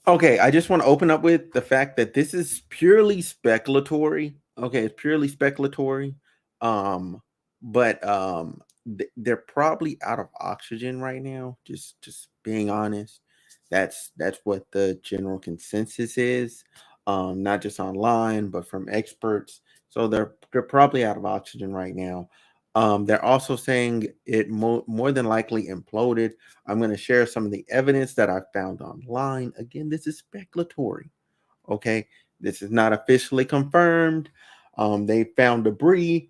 Okay, I just want to open up with the fact that this is purely speculatory. Okay, it's purely speculatory. Um, but they're probably out of oxygen right now. Just being honest, that's what the general consensus is. Not just online, but from experts. So they're probably out of oxygen right now. They're also saying it more than likely imploded. I'm going to share some of the evidence that I found online. Again, this is speculatory. Okay, this is not officially confirmed. They found debris.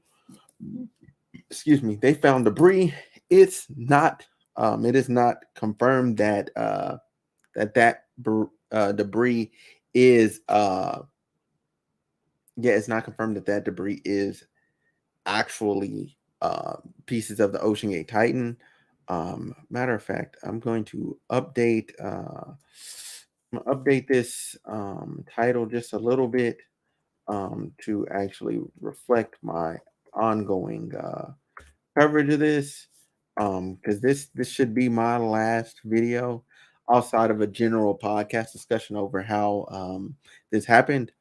Excuse me. They found debris. It's not. It is not confirmed that debris is. Yeah, it's not confirmed that debris is actually pieces of the OceanGate Titan. Matter of fact, I'm going to update this title just a little bit to actually reflect my ongoing coverage of this. Because this should be my last video outside of a general podcast discussion over how this happened.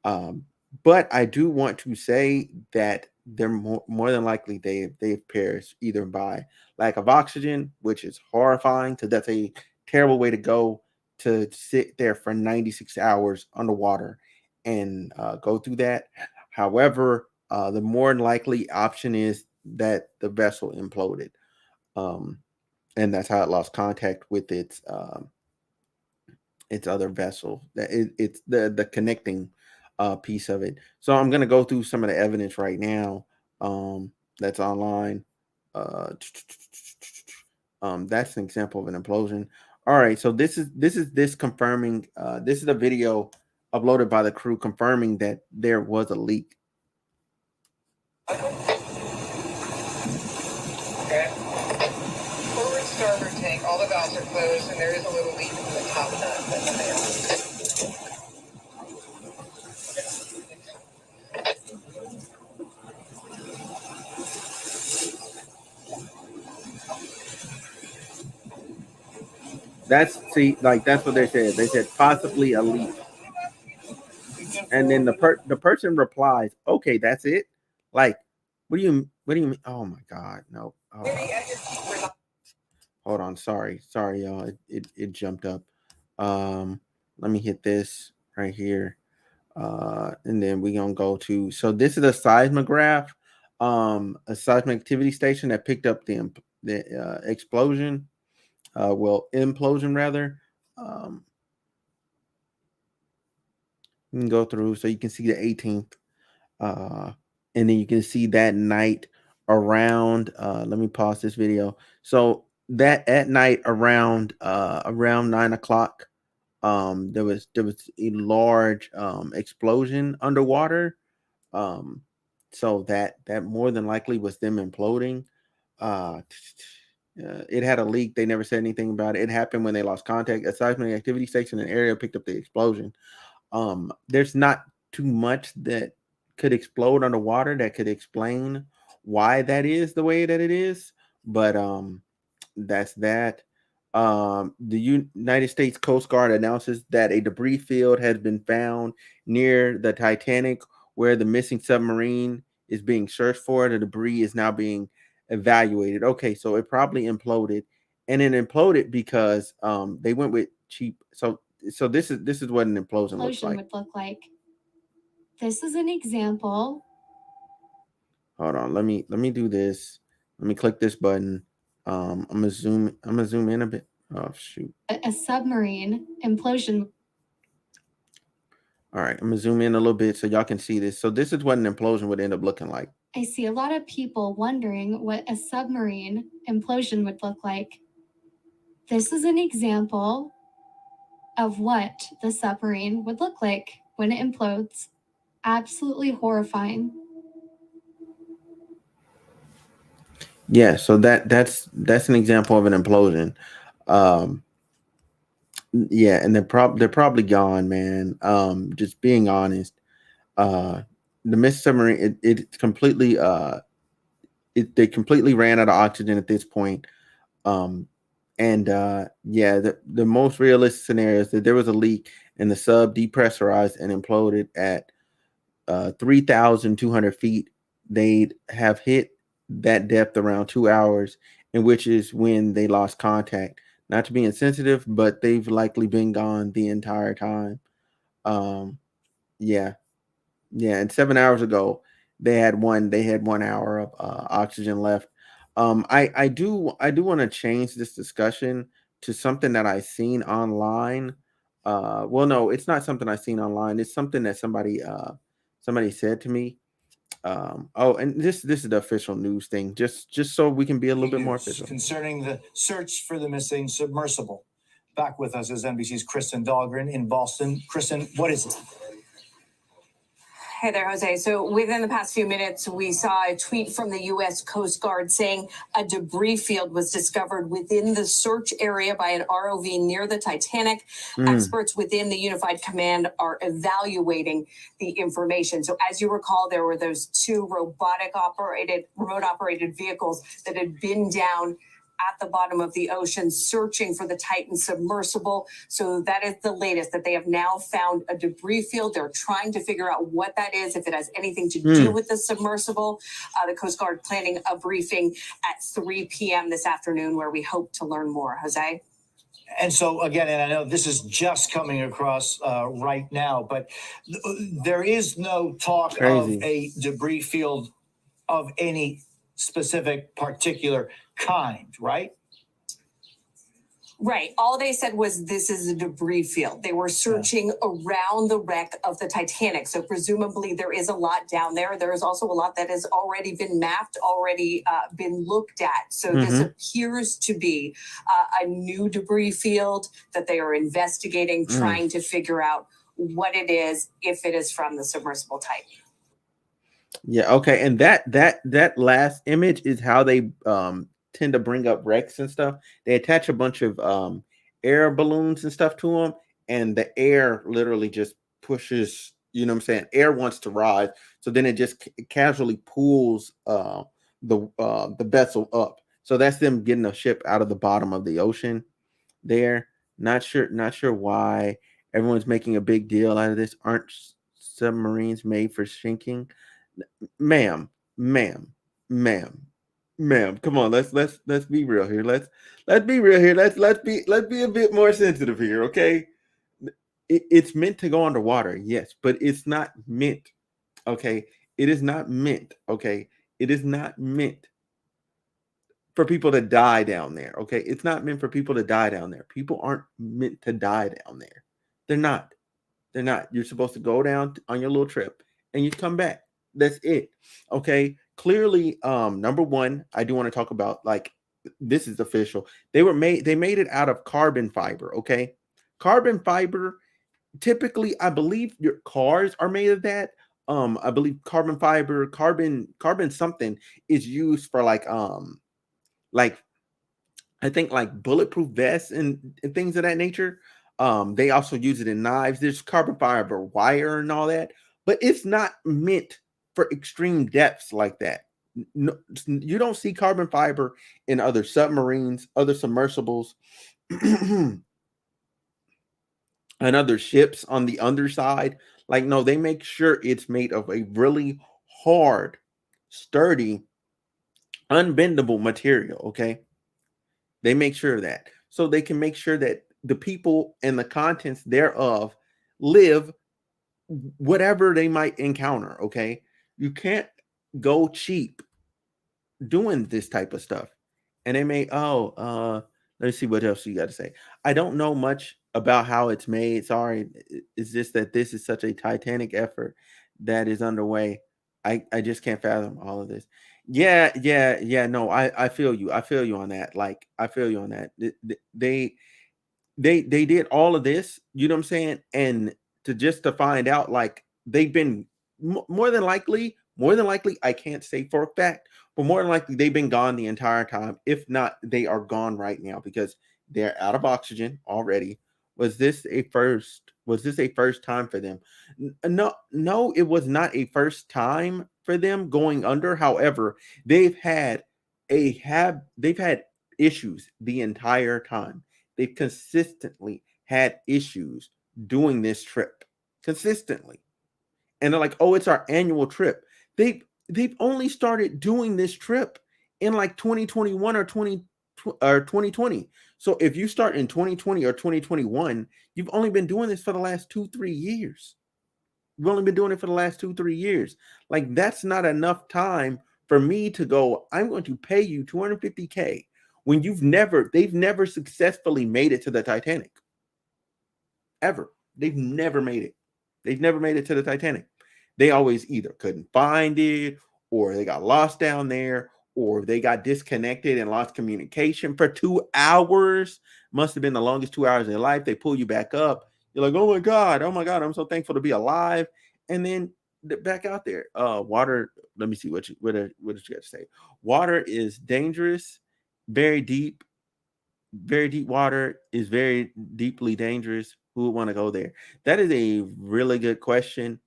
um, but I do want to say that they're more than likely they've perished either by lack of oxygen, which is horrifying because that's a terrible way to go, to sit there for 96 hours underwater and go through that. However, the more likely option is that the vessel imploded, um, and that's how it lost contact with its other vessel. It's the connecting piece of it. So I'm gonna go through some of the evidence right now that's online. Uh, that's an example of an implosion. All right, so this confirming. This is a video uploaded by the crew confirming that there was a leak. Okay. Forward starboard tank, all the valves are closed, and there is a little leak from the top of that. That's what they said. They said possibly a leak, and then the person replies, "Okay, that's it." Like, what do you mean? Oh my god, no. Hold on, sorry, y'all. It jumped up. Let me hit this right here, and then we gonna go to. So this is a seismograph, a seismic activity station that picked up the explosion, well, implosion rather. Um, you can go through so you can see the 18th, uh, and then you can see that night around. Let me pause this video. So that at night around 9 o'clock, there was a large explosion underwater. Um, so that more than likely was them imploding. Uh, it had a leak. They never said anything about it. It happened when they lost contact. A seismic activity station in the area picked up the explosion. There's not too much that could explode underwater that could explain why that is the way that it is, but that's that. The United States Coast Guard announces that a debris field has been found near the Titanic, where the missing submarine is being searched for. The debris is now being evaluated. Okay, so it probably imploded, and it imploded because they went with cheap. So this is what an implosion looks like. Would look like. This is an example. Hold on, let me do this. Let me click this button. I'm gonna zoom in a bit. Oh shoot. A submarine implosion. All right, I'm gonna zoom in a little bit so y'all can see this. So this is what an implosion would end up looking like. I see a lot of people wondering what a submarine implosion would look like. This is an example of what the submarine would look like when it implodes. Absolutely horrifying. Yeah, so that's an example of an implosion. Um, yeah, and they're probably gone, man. Just being honest. Uh, the missing submarine, it completely they completely ran out of oxygen at this point. Um, And yeah, the most realistic scenario is that there was a leak and the sub depressurized and imploded at 3,200 feet. They'd have hit that depth around 2 hours, in which is when they lost contact. Not to be insensitive, but they've likely been gone the entire time. Um, yeah, yeah, and 7 hours ago, they had 1 hour of oxygen left. I do want to change this discussion to something that I seen online. Well, no, it's not something I seen online. It's something that somebody said to me. Oh, and this is the official news thing, just so we can be a little bit more official. Concerning the search for the missing submersible. Back with us is NBC's Kristen Dahlgren in Boston. Kristen, what is it? Hey there, Jose. So within the past few minutes, we saw a tweet from the U.S. Coast Guard saying a debris field was discovered within the search area by an ROV near the Titanic. Experts within the Unified Command are evaluating the information. So as you recall, there were those two remote operated vehicles that had been down at the bottom of the ocean searching for the Titan submersible. So that is the latest, that they have now found a debris field. They're trying to figure out what that is, if it has anything to do with the submersible. The Coast Guard planning a briefing at 3 p.m. this afternoon where we hope to learn more. Jose? And so, again, and I know this is just coming across right now, but there is no talk of a debris field of any specific particular kind, right? Right. All they said was this is a debris field. They were searching around the wreck of the Titanic. So presumably there is a lot down there. There is also a lot that has already been mapped, already been looked at. So this appears to be a new debris field that they are investigating, trying to figure out what it is, if it is from the submersible Titan. Yeah, okay. And that last image is how they tend to bring up wrecks and stuff. They attach a bunch of air balloons and stuff to them, and the air literally just pushes, you know what I'm saying? Air wants to rise, so then it just casually pulls the vessel up. So that's them getting a ship out of the bottom of the ocean there. Not sure why everyone's making a big deal out of this. Aren't submarines made for sinking? Ma'am, ma'am, ma'am, ma'am. Come on, let's be real here. Let's be real here. Let's be a bit more sensitive here, okay? It's meant to go underwater, yes, but it's not meant. Okay, it is not meant. Okay, it is not meant for people to die down there. Okay, it's not meant for people to die down there. People aren't meant to die down there. They're not. They're not. You're supposed to go down on your little trip and you come back. That's it. Okay. Clearly, number one, I do want to talk about, like, this is official. They made it out of carbon fiber. Okay. Carbon fiber, typically, I believe your cars are made of that. I believe carbon fiber, carbon something is used for like I think like bulletproof vests and things of that nature. They also use it in knives. There's carbon fiber wire and all that, but it's not meant for extreme depths like that. No, you don't see carbon fiber in other submarines, other submersibles, and other ships on the underside. Like, no, they make sure it's made of a really hard, sturdy, unbendable material. Okay. They make sure of that so they can make sure that the people and the contents thereof live whatever they might encounter. Okay. You can't go cheap doing this type of stuff. And they may, let's see what else you got to say. I don't know much about how it's made. Sorry. It's just that this is such a titanic effort that is underway. I just can't fathom all of this. Yeah. No, I feel you. I feel you on that. Like, I feel you on that. They did all of this, you know what I'm saying? And to find out, like, they've been more than likely, I can't say for a fact, but more than likely they've been gone the entire time. If not, they are gone right now because they're out of oxygen already. Was this a first time for them? No, it was not a first time for them going under. However, they've had issues the entire time. They've consistently had issues doing this trip consistently. And they're like, oh, it's our annual trip. They've only started doing this trip in like 2021 or 2020. So if you start in 2020 or 2021, you've only been doing this for the last 2-3 years. You've only been doing it for the last 2-3 years. Like, that's not enough time for me to go, I'm going to pay you $250K when they've never successfully made it to the Titanic. Ever. They've never made it. They've never made it to the Titanic. They always either couldn't find it, or they got lost down there, or they got disconnected and lost communication for 2 hours. Must have been the longest 2 hours of their life. They pull you back up. You're like, oh my God, I'm so thankful to be alive. And then back out there. Water, let me see what did you got to say? Water is dangerous, very deep. Very deep water is very deeply dangerous. Who would want to go there? That is a really good question.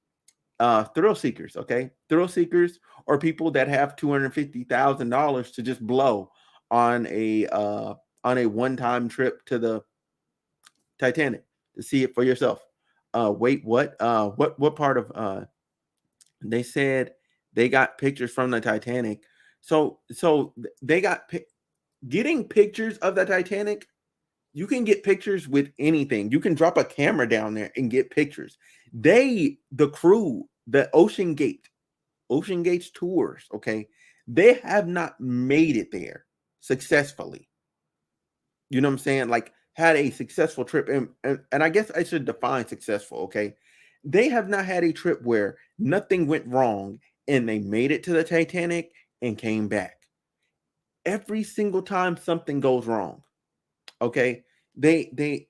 Thrill seekers, okay? Thrill seekers, or people that have $250,000 to just blow on a one-time trip to the Titanic to see it for yourself. Wait, what? What part of? They said they got pictures from the Titanic. So they got getting pictures of the Titanic. You can get pictures with anything. You can drop a camera down there and get pictures. The crew, the OceanGate's tours, okay, they have not made it there successfully. You know what I'm saying? Like, had a successful trip. And I guess I should define successful, okay? They have not had a trip where nothing went wrong and they made it to the Titanic and came back. Every single time something goes wrong, okay, they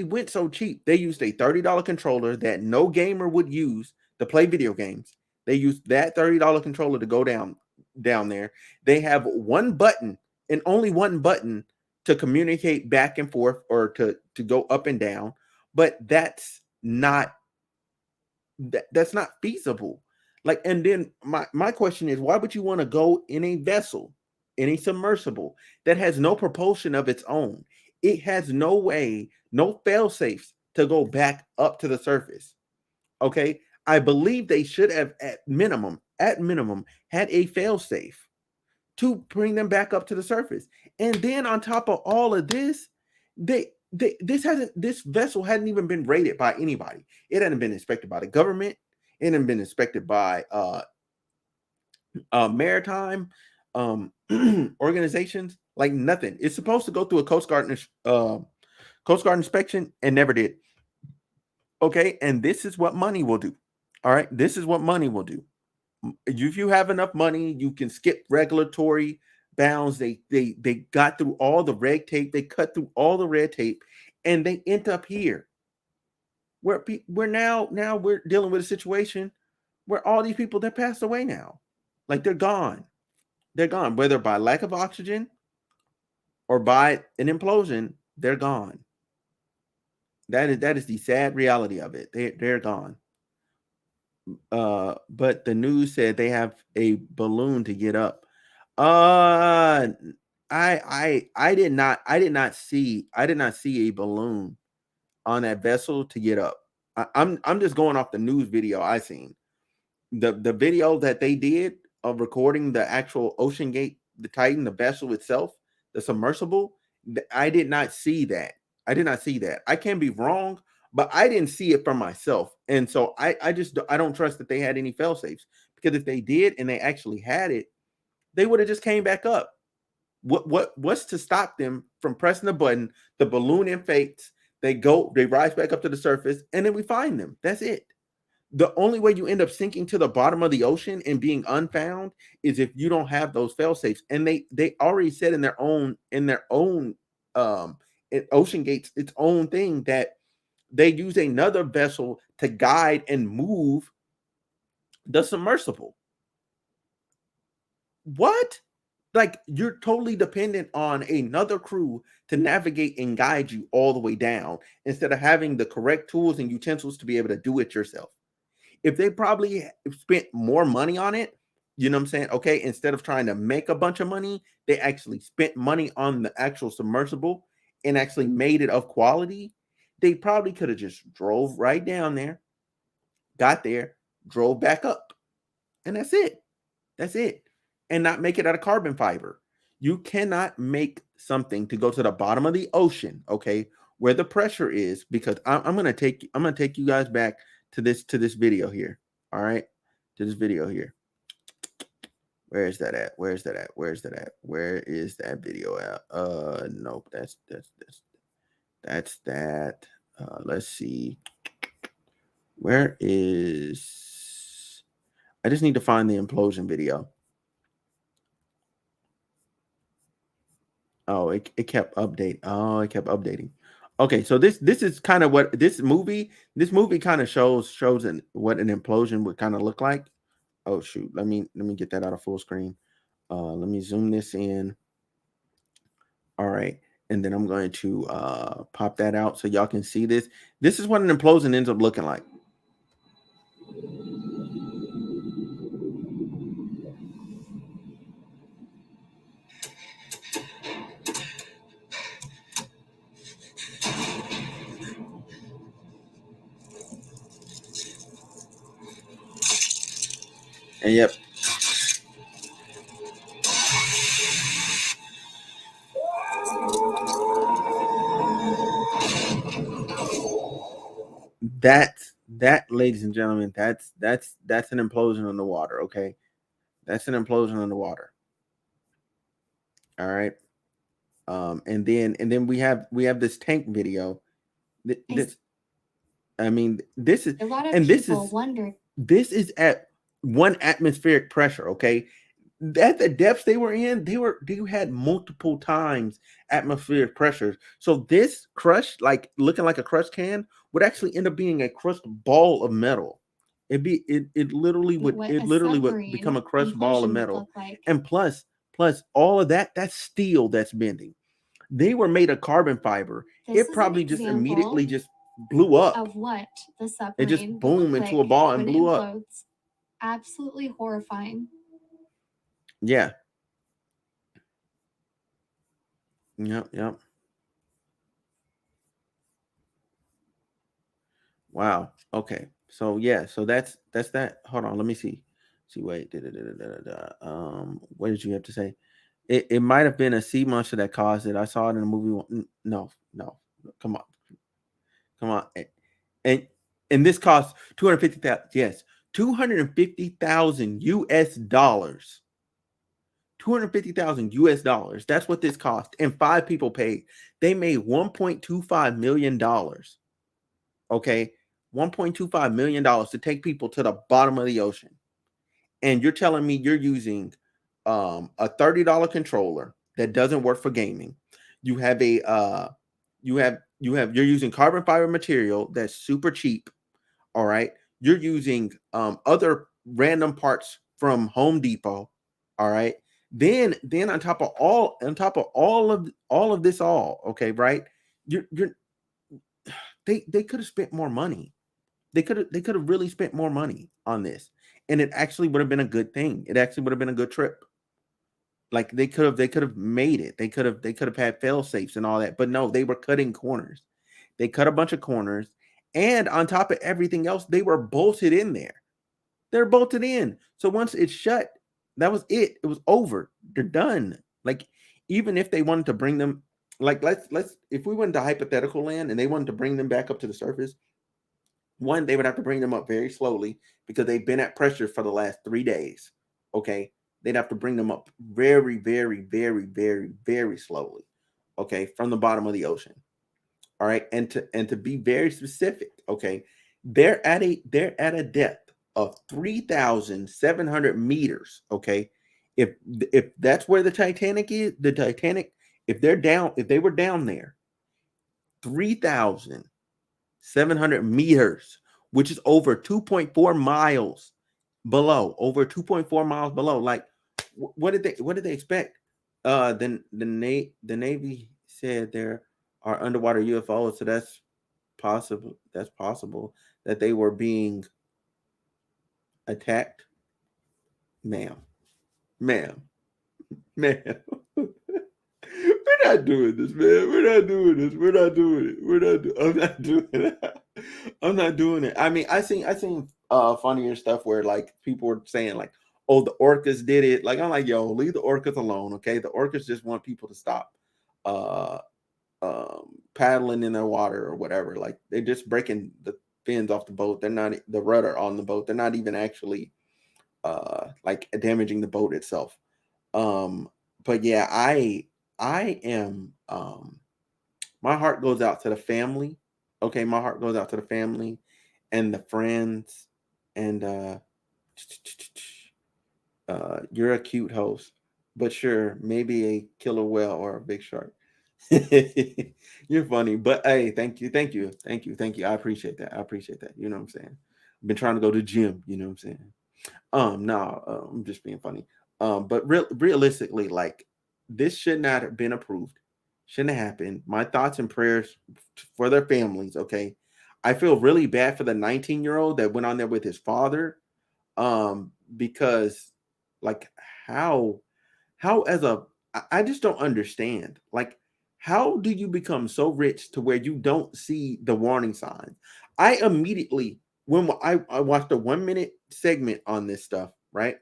went so cheap. They used a $30 controller that no gamer would use to play video games. They used that $30 controller to go down there. They have one button and only one button to communicate back and forth, or to go up and down. But that's not feasible. Like, and then my question is, why would you want to go in a vessel, in a submersible that has no propulsion of its own? It has no way, no fail safes to go back up to the surface. Okay, I believe they should have at minimum had a fail safe to bring them back up to the surface. And then on top of all of this, this vessel hadn't even been rated by anybody. It hadn't been inspected by the government. It hadn't been inspected by maritime organizations. Like, nothing. It's supposed to go through a Coast Guard inspection and never did. Okay, and this is what money will do. All right, this is what money will do. If you have enough money, you can skip regulatory bounds. They got through all the red tape. They cut through all the red tape, and they end up here where we're now we're dealing with a situation where all these people, they're passed away now. Like, they're gone. They're gone, whether by lack of oxygen or by an implosion. They're gone. That is the sad reality of it. They're gone. But the news said they have a balloon to get up. I did not see a balloon on that vessel to get up. I'm just going off the news video I seen. The video that they did of recording the actual OceanGate, the Titan, the vessel itself, the submersible. I did not see that. I can be wrong, but I didn't see it for myself. And so I don't trust that they had any fail safes, because if they did and they actually had it, they would have just came back up. What's to stop them from pressing the button? The balloon inflates, they rise back up to the surface, and then we find them. That's it. The only way you end up sinking to the bottom of the ocean and being unfound is if you don't have those fail safes. And they already said in their own OceanGate's its own thing that they use another vessel to guide and move the submersible. What? Like, you're totally dependent on another crew to navigate and guide you all the way down, instead of having the correct tools and utensils to be able to do it yourself. If they probably spent more money on it, You know what I'm saying? Okay, instead of trying to make a bunch of money, they actually spent money on the actual submersible and actually made it of quality. They probably could have just drove right down there, got there, drove back up, and that's it. That's it. And not make it out of carbon fiber. You cannot make something to go to the bottom of the ocean, okay, where the pressure is, because I'm gonna take you guys back to this video here. All right, to this video here. Where is that at? Where is that at? Where is that at? Where is that video at? Nope. That's that. Let's see. Where is? I just need to find the implosion video. Oh, it kept updating. Oh, it kept updating. Okay, so this is kind of what this movie kind of shows what an implosion would kind of look like. Oh shoot, let me get that out of full screen. Let me zoom this in. All right, and then I'm going to pop that out so y'all can see this. This is what an implosion ends up looking like. And yep. That, ladies and gentlemen, that's an implosion on the water, okay? That's an implosion on the water. All right. And then we have this tank video. This, I mean, this is a lot of and people this is wonder. This is at 1 atmospheric pressure, okay? At the depths they were in, they had multiple times atmospheric pressures. So this crush, like looking like a crushed can, would actually end up being a crushed ball of metal. It literally would become a crushed ball of metal. Like. And plus all of that's steel that's bending. They were made of carbon fiber. It probably just immediately just blew up. Of what the submarine it just boomed into a ball and blew up. Absolutely horrifying. Yeah. Yep. Wow. Okay. So yeah. So that's that. Hold on. Let me see. Wait. What did you have to say? It might have been a sea monster that caused it. I saw it in a movie. No. Come on. And this cost 250,000. Yes, 250,000 US dollars. 250,000 US dollars. That's what this cost. And 5 people paid. They made $1.25 million. Okay. $1.25 million to take people to the bottom of the ocean. And you're telling me you're using a $30 controller that doesn't work for gaming. You have you're using carbon fiber material that's super cheap. All right. You're using other random parts from Home Depot. All right. Then on top of all of this, okay, right? They could have spent more money. They could have really spent more money on this, and it actually would have been a good thing. It actually would have been a good trip. Like they could have made it. They could have had fail safes and all that, but no, they were cutting corners. They cut a bunch of corners, and on top of everything else, they were bolted in there. They're bolted in. So once it's shut, that was it. It was over. They're done. Like even if they wanted to bring them, like let's if we went to hypothetical land and they wanted to bring them back up to the surface, one, they would have to bring them up very slowly because they've been at pressure for the last 3 days. Okay. They'd have to bring them up very, very, very, very, very slowly. Okay. From the bottom of the ocean. All right. And to be very specific, okay, they're at a depth of 3,700 meters. Okay. If that's where the Titanic is, if they were down there, 3,700 meters, which is over 2.4 miles below, Like, what did they expect? Then the Navy said there are underwater UFOs, so that's possible. That's possible that they were being attacked. ma'am, ma'am. We're not doing this, man. We're not doing this. We're not doing it. I'm not doing it. I'm not doing it. I mean, I seen funnier stuff where like people were saying like, oh, the orcas did it. Like I'm like, yo, leave the orcas alone, okay? The orcas just want people to stop uh paddling in their water or whatever. Like they're just breaking the fins off the boat. They're not the rudder on the boat. They're not even actually like damaging the boat itself. But yeah, I am my heart goes out to the family. Okay, my heart goes out to the family and the friends and you're a cute host, but sure, maybe a killer whale or a big shark. You're funny, but hey, thank you. I appreciate that. I appreciate that. You know what I'm saying? I've been trying to go to the gym. You know what I'm saying? No, I'm just being funny. But realistically, like this should not have been approved. Shouldn't have happened. My thoughts and prayers for their families. Okay, I feel really bad for the 19-year-old that went on there with his father. Because like how as a I just don't understand. Like, how do you become so rich to where you don't see the warning signs? I immediately when I watched a 1 minute segment on this stuff, right?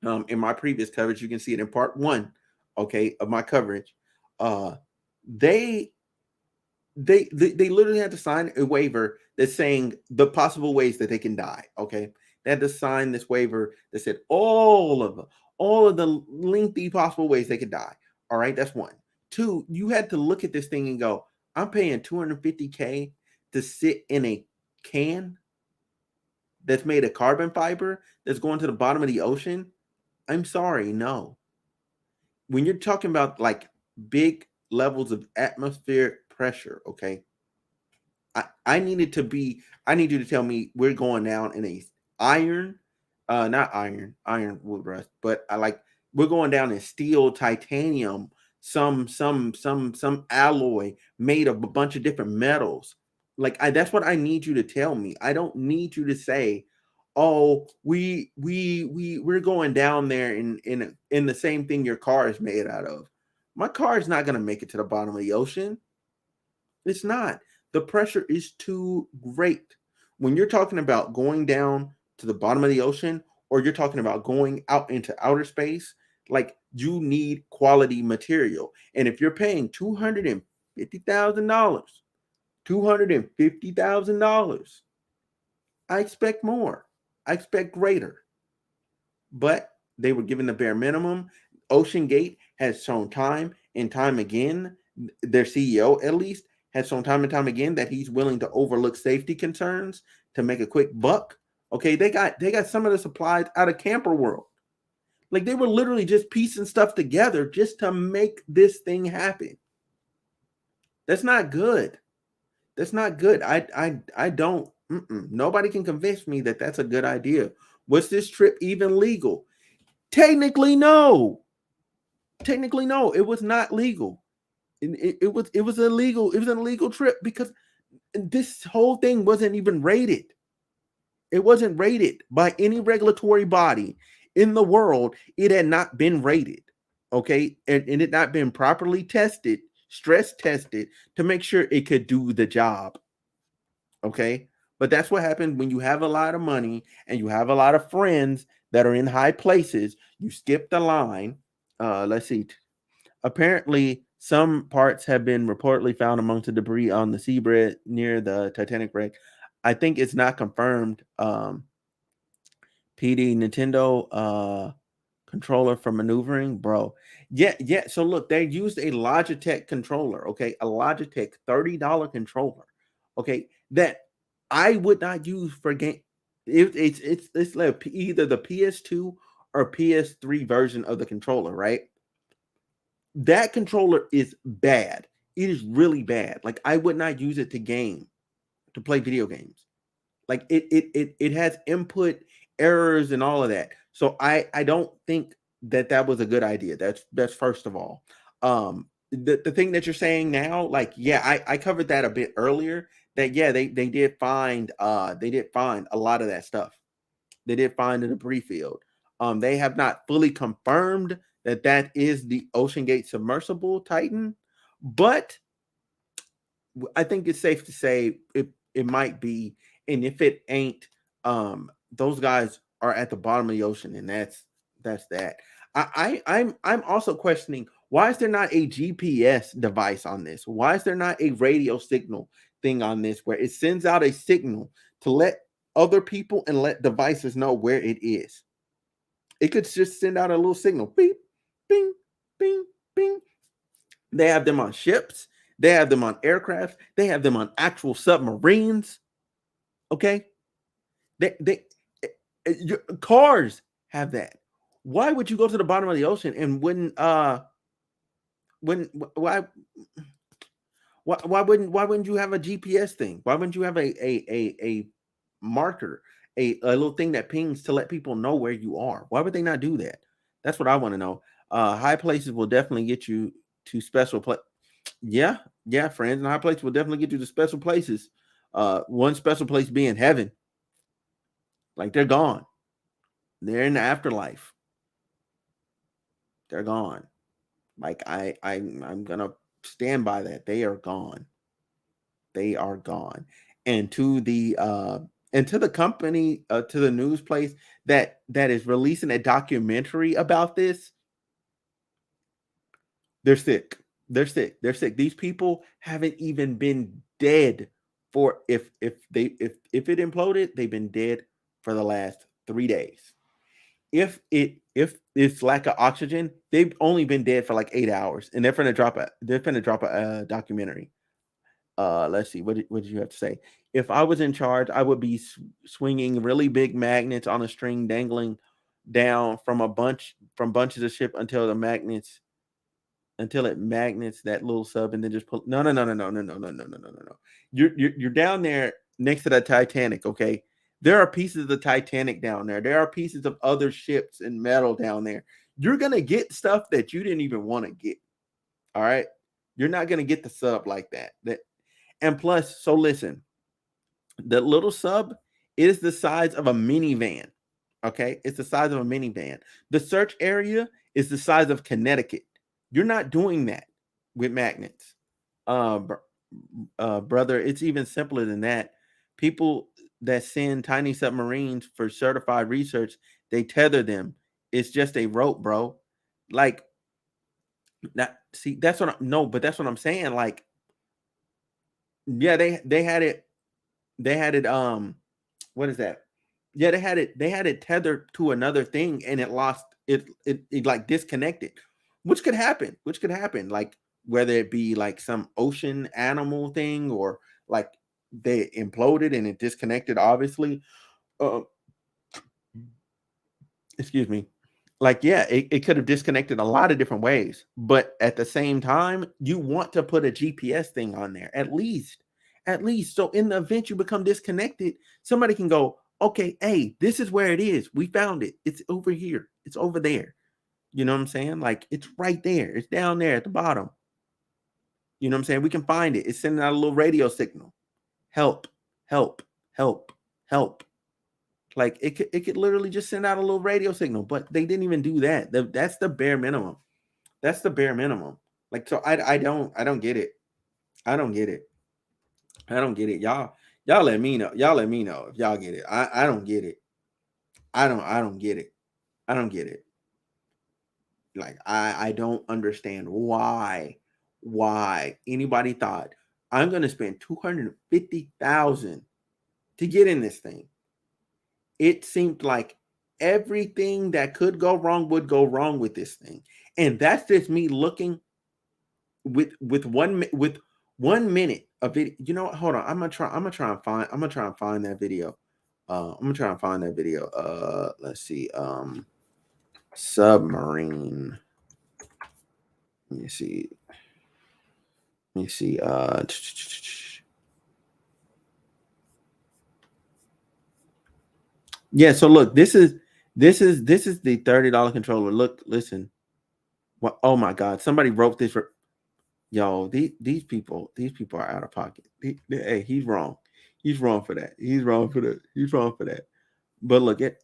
In my previous coverage, you can see it in part one, okay, of my coverage. Uh, they they literally had to sign a waiver that's saying the possible ways that they can die. Okay, they had to sign this waiver that said all of the lengthy possible ways they could die. All right, that's one. Two, you had to look at this thing and go, I'm paying $250K to sit in a can that's made of carbon fiber that's going to the bottom of the ocean. I'm sorry, no. When you're talking about like big levels of atmospheric pressure, okay, I needed to be, I need you to tell me we're going down in a iron, not iron wood rust, but I like we're going down in steel, titanium, some alloy made of a bunch of different metals. Like that's what I need you to tell me. I don't need you to say, oh, we're going down there in the same thing your car is made out of. My car is not gonna make it to the bottom of the ocean. It's not. The pressure is too great. When you're talking about going down to the bottom of the ocean or you're talking about going out into outer space, like you need quality material. And if you're paying $250,000, $250,000, I expect more. I expect greater. But they were given the bare minimum. OceanGate has shown time and time again, their CEO at least, has shown time and time again that he's willing to overlook safety concerns to make a quick buck. Okay, they got some of the supplies out of Camper World. Like they were literally just piecing stuff together just to make this thing happen. That's not good. That's not good. I don't. Nobody can convince me that that's a good idea. Was this trip even legal? Technically, no. Technically, no. It was not legal. It was illegal. It was an illegal trip because this whole thing wasn't even rated. It wasn't rated by any regulatory body in the world. It had not been rated. Okay. And it had not been properly tested, stress tested to make sure it could do the job. Okay. But that's what happened when you have a lot of money and you have a lot of friends that are in high places. You skip the line. Let's see. Apparently, some parts have been reportedly found amongst the debris on the seabed near the Titanic wreck. I think it's not confirmed. PD Nintendo controller for maneuvering, bro. Yeah. So look, they used a Logitech controller, okay, a Logitech $30 controller, okay, that I would not use for game. It's like either the PS2 or PS3 version of the controller, right? That controller is bad. It is really bad. Like I would not use it to play video games. Like it has input errors and all of that. So I don't think that was a good idea. That's first of all. The thing that you're saying now, like yeah, I covered that a bit earlier. That yeah, they did find a lot of that stuff. They did find a debris field. They have not fully confirmed that that is the OceanGate submersible Titan, but I think it's safe to say it might be. And if it ain't, those guys are at the bottom of the ocean, and that's that. I'm also questioning, why is there not a GPS device on this? Why is there not a radio signal thing on this where it sends out a signal to let other people and let devices know where it is? It could just send out a little signal, beep, bing, bing, bing. They have them on ships. They have them on aircraft. They have them on actual submarines. Okay, they your cars have that. Why would you go to the bottom of the ocean and why wouldn't you have a GPS thing? Why wouldn't you have a marker, a little thing that pings to let people know where you are? Why would they not do that? That's what I want to know. High places will definitely get you to special place. Yeah, friends. And high places will definitely get you to special places. One special place being heaven. Like, they're gone. They're in the afterlife. They're gone. Like, I'm gonna stand by that. They are gone. They are gone. And to the company, to the news place that is releasing a documentary about this, they're sick. They're sick. They're sick. These people haven't even been dead for if it imploded, they've been dead for the last 3 days. If it's lack of oxygen, they've only been dead for like 8 hours, and they're finna drop a documentary. Let's see, what did you have to say? If I was in charge, I would be swinging really big magnets on a string dangling down from bunches of ship until it magnets that little sub, and then just pull. No. You're down there next to the Titanic, okay? There are pieces of the Titanic down there. There are pieces of other ships and metal down there. You're gonna get stuff that you didn't even want to get. All right, you're not gonna get the sub like that. And plus, so listen, the little sub is the size of a minivan. Okay, it's the size of a minivan. The search area is the size of Connecticut. You're not doing that with magnets, brother. It's even simpler than that. People that send tiny submarines for certified research, they tether them. It's just a rope, bro. Like that. See, that's what but that's what I'm saying. Like, yeah, they had it. They had it. What is that? Yeah, they had it tethered to another thing, and it lost it. It like disconnected, which could happen. Like, whether it be like some ocean animal thing, or like they imploded and it disconnected. Obviously, excuse me. Like, yeah, it could have disconnected a lot of different ways, but at the same time, you want to put a GPS thing on there at least. So in the event you become disconnected, somebody can go, okay, hey, this is where it is. We found it. It's over here. It's over there. You know what I'm saying? Like, it's right there. It's down there at the bottom. You know what I'm saying? We can find it. It's sending out a little radio signal. Help, help, help, help. Like, it could literally just send out a little radio signal, but they didn't even do that. That's the bare minimum. That's the bare minimum. Like, so I don't get it. I don't get it. Y'all let me know. Y'all let me know if y'all get it. I don't get it. I don't get it. I don't get it. Like, I don't understand why anybody thought I'm gonna spend $250,000 to get in this thing. It seemed like everything that could go wrong would go wrong with this thing. And that's just me looking with 1 minute of it. You know what? Hold on. I'm gonna try and find that video. Let's see. Submarine. Let me see. Yeah, so look, this is the $30 controller. Look, listen. What? Oh my God! Somebody wrote this for. Yo, these people are out of pocket. Hey, he's wrong. He's wrong for that. But look at.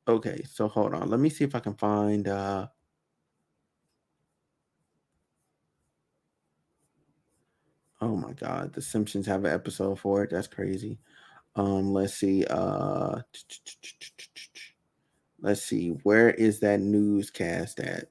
Okay, so hold on. Let me see if I can find oh my god, The Simpsons have an episode for it. That's crazy. Let's see. Let's see. Where is that newscast at?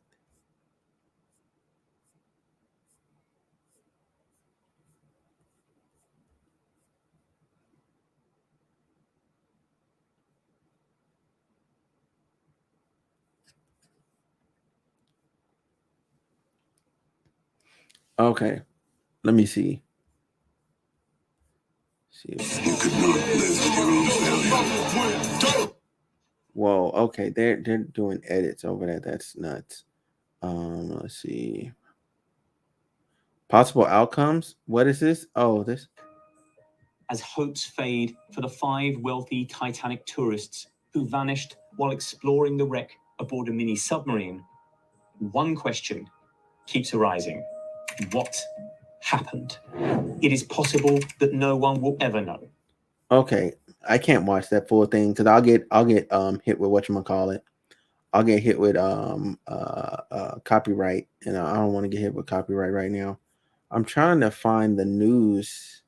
Okay, let me see. You could not live with your own failure. Whoa, okay, they're doing edits over that. That's nuts. Let's see. Possible outcomes. What is this? Oh, this. As hopes fade for the 5 wealthy Titanic tourists who vanished while exploring the wreck aboard a mini submarine, one question keeps arising. What happened? It is possible that no one will ever know. Okay, I can't watch that full thing because I'll get hit with whatchamacallit. I'll get hit with copyright, and I don't want to get hit with copyright right now. I'm trying to find the news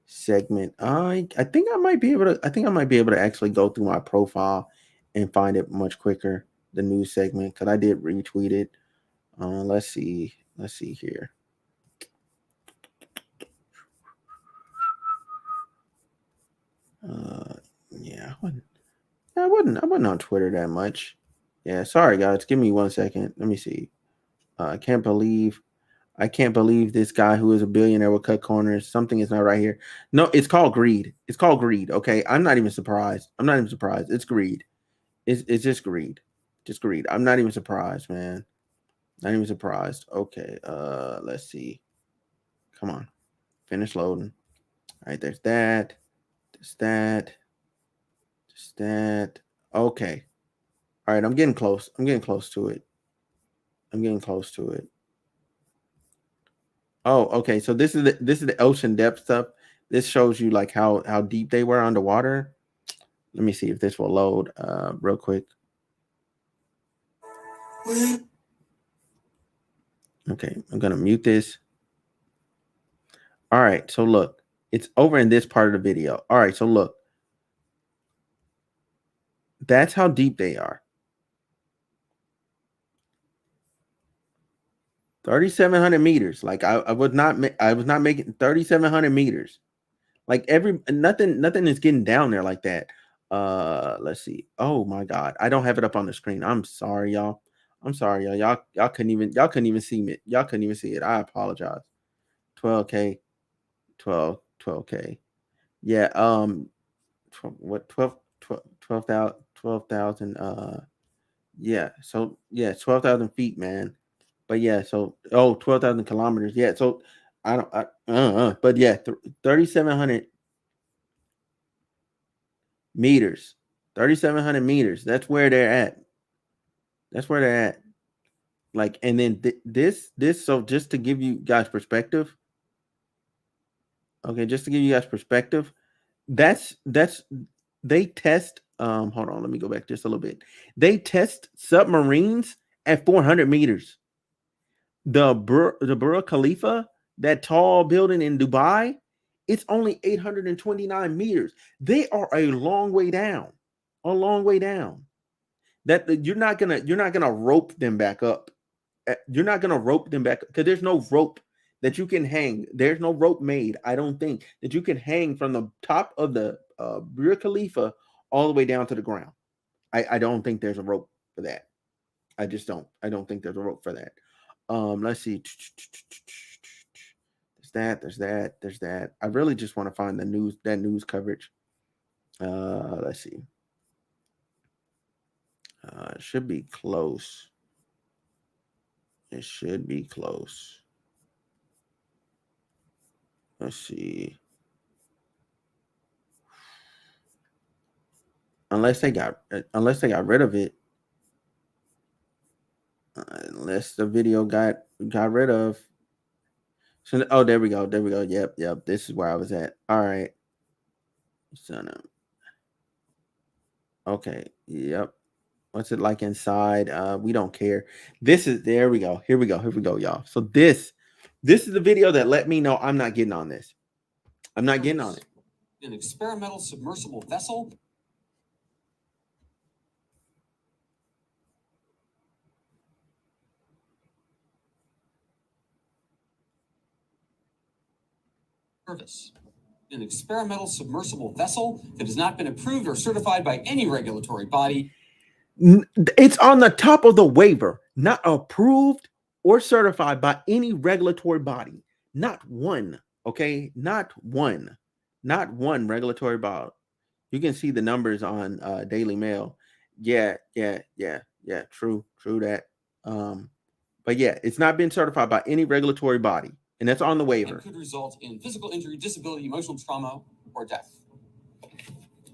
segment. I think I might be able to actually go through my profile and find it much quicker, the news segment, because I did retweet it. Let's see here. Yeah, I wasn't on Twitter that much. Yeah, sorry guys. Give me 1 second. Let me see. I can't believe this guy who is a billionaire will cut corners. Something is not right here. No, it's called greed. It's called greed. Okay, I'm not even surprised. It's greed. It's just greed. Just greed. I'm not even surprised, man. Not even surprised. Okay. Let's see. Come on. Finish loading. All right. There's that. There's that. There's that. Okay. All right. I'm getting close. I'm getting close to it. Oh, okay. So this is the ocean depth stuff. This shows you like how deep they were underwater. Let me see if this will load real quick. Okay, I'm gonna mute this. All right, so look, it's over in this part of the video. All right, so look, that's how deep they are. 3,700 meters. Like I was not making 3,700 meters. Like nothing is getting down there like that. Let's see. Oh my god, I don't have it up on the screen. I'm sorry, y'all. Y'all couldn't even see me. Y'all couldn't even see it. I apologize. 12K, 12K. Yeah. 12,000. Yeah. So yeah, 12,000 feet, man. But yeah, so 12,000 kilometers. Yeah. So but yeah, 3,700 meters. 3,700 meters. That's where they're at. Like, and then this. So just to give you guys perspective. Okay, just to give you guys perspective, that's they test. Hold on, let me go back just a little bit. They test submarines at 400 meters. The Burj Khalifa, that tall building in Dubai, it's only 829 meters. They are a long way down. A long way down. That you're not gonna rope them back up. You're not gonna rope them back because there's no rope that you can hang. There's no rope made, I don't think, that you can hang from the top of the Burj Khalifa all the way down to the ground. I don't think there's a rope for that. I just don't. I don't think there's a rope for that. Let's see. There's that. I really just want to find that news coverage. Let's see. It should be close. It should be close. Let's see. Unless they got rid of it. Unless the video got rid of. So, oh, there we go. Yep. This is where I was at. All right. Son of. Okay. Yep. What's it like inside? We don't care. This is there we go. Here we go. Here we go, y'all. So this is the video that let me know I'm not getting on this. I'm not getting on it. An experimental submersible vessel. Service. An experimental submersible vessel that has not been approved or certified by any regulatory body. It's on the top of the waiver, not approved or certified by any regulatory body. Not one. Okay, not one regulatory body. You can see the numbers on Daily Mail. Yeah. True that. But yeah, it's not been certified by any regulatory body, and that's on the waiver. And could result in physical injury, disability, emotional trauma, or death.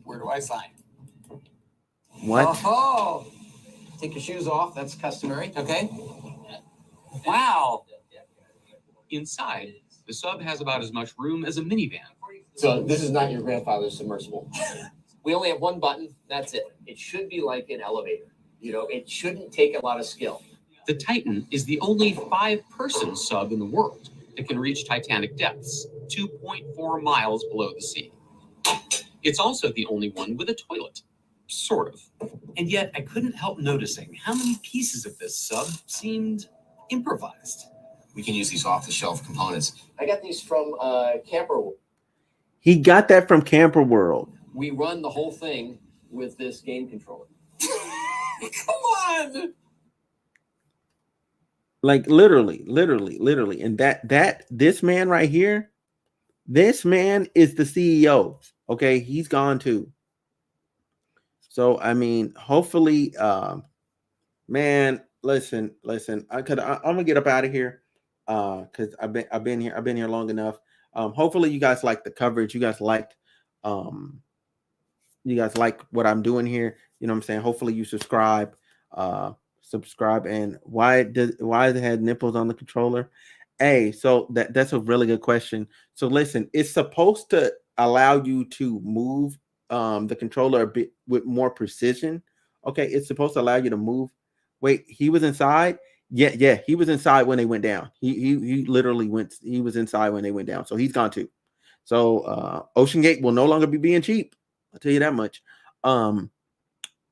Where do I sign? What? Oh, take your shoes off. That's customary. Okay. Wow. Inside, the sub has about as much room as a minivan. So this is not your grandfather's submersible. We only have one button. That's it. It should be like an elevator. You know, it shouldn't take a lot of skill. The Titan is the only 5-person sub in the world that can reach Titanic depths, 2.4 miles below the sea. It's also the only one with a toilet, sort of. And yet I couldn't help noticing how many pieces of this sub seemed improvised. We can use these off-the-shelf components. I got these from Camper. He got that from Camper World. We run the whole thing with this game controller. Come on. Like literally. And this man right here, this man is the CEO. Okay, he's gone too. So I mean, hopefully, man, listen. I'm gonna get up out of here because I've been here long enough. Hopefully, you guys like the coverage. You guys like what I'm doing here. You know what I'm saying? Hopefully, you subscribe. And why does it have nipples on the controller? Hey, so that's a really good question. So listen, it's supposed to allow you to move the controller a bit with more precision. Okay, it's supposed to allow you to move. Wait, he was inside? Yeah, he was inside when they went down. He literally he was inside when they went down. So he's gone too. So OceanGate will no longer be being cheap. I'll tell you that much.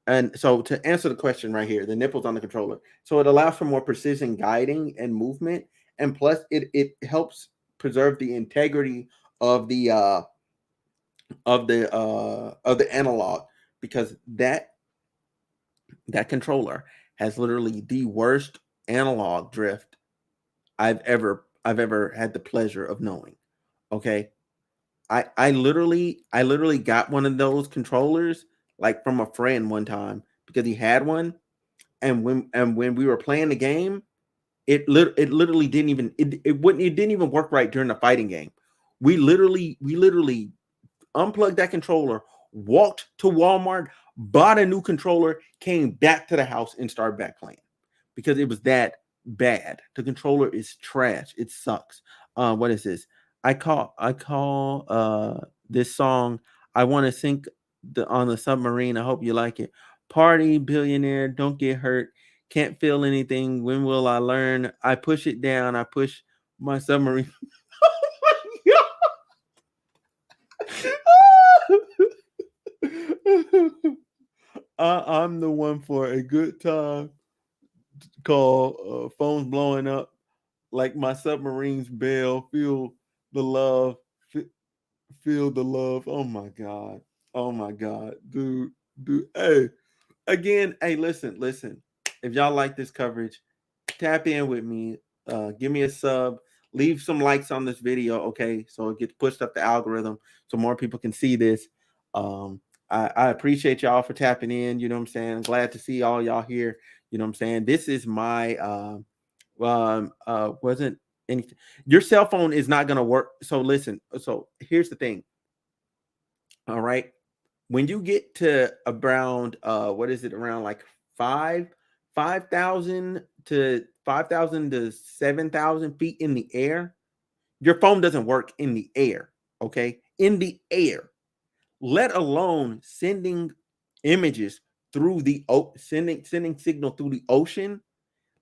And so to answer the question right here, the nipples on the controller. So it allows for more precision guiding and movement. And plus it helps preserve the integrity of the analog, because that controller has literally the worst analog drift I've ever had the pleasure of knowing. Okay. I literally got one of those controllers like from a friend one time because he had one, and when we were playing the game, it literally didn't even work right during the fighting game. We literally unplugged that controller, walked to Walmart, bought a new controller, came back to the house and started back playing because it was that bad. The controller is trash. It sucks. What is this? I call this song I Want to Sink on the Submarine. I hope you like it. Party billionaire, don't get hurt. Can't feel anything. When will I learn? I push it down. I push my submarine. I'm the one for a good time call. Phones blowing up like my submarine's bell. Feel the love. Feel the love. Oh my god, dude. Hey, again, hey, listen. If y'all like this coverage, tap in with me. Give me a sub. Leave some likes on this video, okay? So it gets pushed up the algorithm so more people can see this. I appreciate y'all for tapping in. You know what I'm saying? I'm glad to see all y'all here. You know what I'm saying? This is my wasn't anything. Your cell phone is not gonna work. So listen. So here's the thing. All right. When you get to around around like 5,000 to 7,000 feet in the air, your phone doesn't work in the air. Okay, in the air, let alone sending images through the sending signal through the ocean,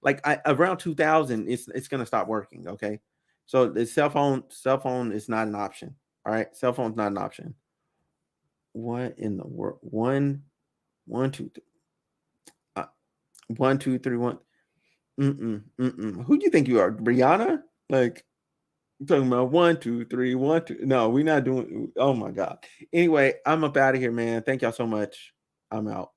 like around 2000, it's gonna stop working. Okay, so the cell phone is not an option. All right, cell phone's not an option. What in the world? 1 2 3 1. Who do you think you are, Brianna? Like, you're talking about 1 2 3 1 2. No, we're not doing. Oh my god. Anyway, I'm up out of here, man. Thank y'all so much. I'm out.